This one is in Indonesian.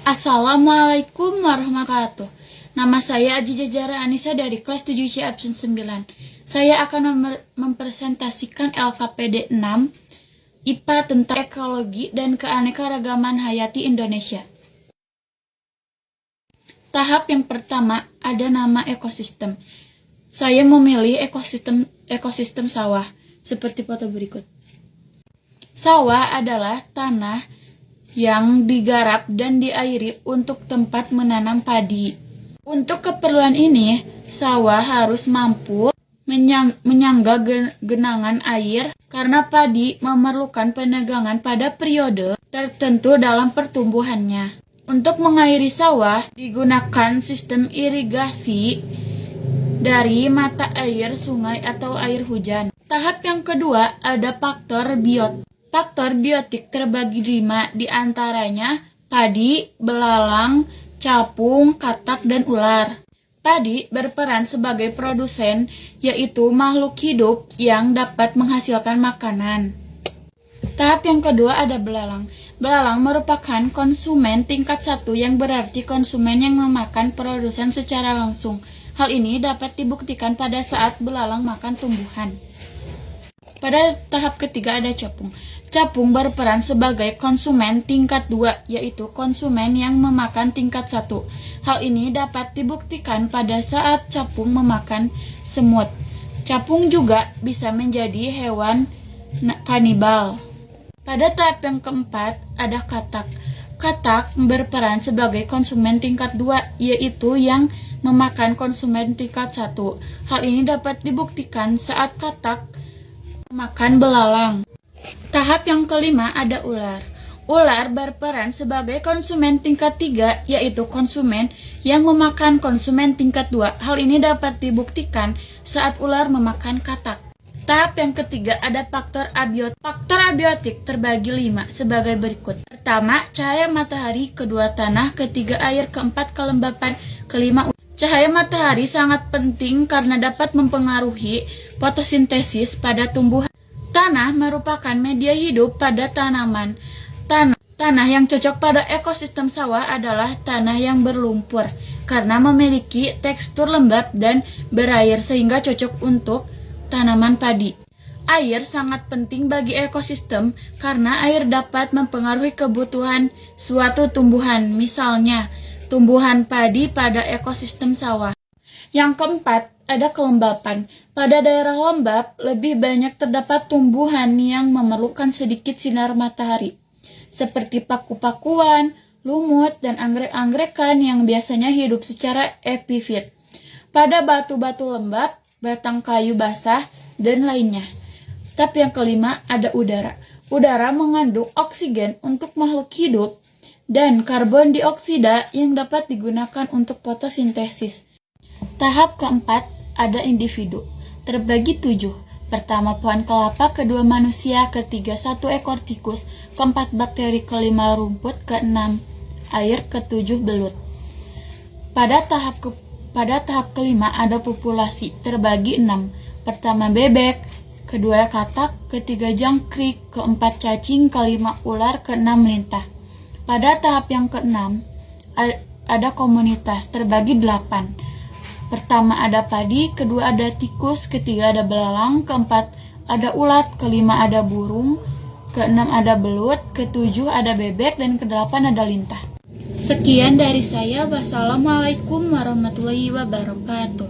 Assalamualaikum warahmatullahi wabarakatuh. Nama saya Aji Jajara Anissa dari kelas 7C absen 9. Saya akan mempresentasikan LKPD 6 IPA tentang ekologi dan keanekaragaman hayati Indonesia. Tahap yang pertama ada nama ekosistem. Saya memilih ekosistem sawah seperti foto berikut. Sawah adalah tanah yang digarap dan diairi untuk tempat menanam padi. Untuk keperluan ini, sawah harus mampu menyangga genangan air karena padi memerlukan penegangan pada periode tertentu dalam pertumbuhannya. Untuk mengairi sawah, digunakan sistem irigasi dari mata air sungai atau air hujan. Tahap yang kedua ada faktor biotik. Faktor biotik terbagi 5, diantaranya padi, belalang, capung, katak, dan ular. Padi berperan sebagai produsen, yaitu makhluk hidup yang dapat menghasilkan makanan. Tahap yang kedua ada belalang. Belalang merupakan konsumen tingkat 1 yang berarti konsumen yang memakan produsen secara langsung. Hal ini dapat dibuktikan pada saat belalang makan tumbuhan. Pada tahap ketiga ada capung. Capung berperan sebagai konsumen tingkat 2, yaitu konsumen yang memakan tingkat 1. Hal ini dapat dibuktikan pada saat capung memakan semut. Capung juga bisa menjadi hewan kanibal. Pada tahap yang keempat ada katak. Katak berperan sebagai konsumen tingkat 2, yaitu yang memakan konsumen tingkat 1. Hal ini dapat dibuktikan saat katak memakan belalang. Tahap yang kelima ada ular. Ular berperan sebagai konsumen tingkat 3, yaitu konsumen yang memakan konsumen tingkat 2. Hal ini dapat dibuktikan saat ular memakan katak. Tahap yang ketiga ada faktor abiotik. Faktor abiotik terbagi 5 sebagai berikut. Pertama, cahaya matahari. Kedua, tanah. Ketiga, air. Keempat, kelembapan. Kelima, cahaya matahari sangat penting karena dapat mempengaruhi fotosintesis pada tumbuhan. Tanah merupakan media hidup pada tanaman. Tanah yang cocok pada ekosistem sawah adalah tanah yang berlumpur karena memiliki tekstur lembab dan berair sehingga cocok untuk tanaman padi. Air sangat penting bagi ekosistem karena air dapat mempengaruhi kebutuhan suatu tumbuhan, misalnya tumbuhan padi pada ekosistem sawah. Yang keempat, ada kelembapan. Pada daerah lembab, lebih banyak terdapat tumbuhan yang memerlukan sedikit sinar matahari, seperti paku-pakuan, lumut, dan anggrek-angrekan yang biasanya hidup secara epifit. Pada batu-batu lembab, batang kayu basah, dan lainnya. Tahap yang kelima, ada udara. Udara mengandung oksigen untuk makhluk hidup dan karbon dioksida yang dapat digunakan untuk fotosintesis. Tahap keempat ada individu, terbagi 7. Pertama pohon kelapa, kedua manusia, ketiga 1 ekor tikus, keempat bakteri, kelima rumput, keenam air, ketujuh belut. Pada tahap kelima ada populasi, terbagi 6. Pertama bebek, kedua katak, ketiga jangkrik, keempat cacing, kelima ular, keenam lintah. Pada tahap yang keenam ada komunitas, terbagi 8. Pertama ada padi, kedua ada tikus, ketiga ada belalang, keempat ada ulat, kelima ada burung, keenam ada belut, ketujuh ada bebek, dan kedelapan ada lintah. Sekian dari saya. Wassalamualaikum warahmatullahi wabarakatuh.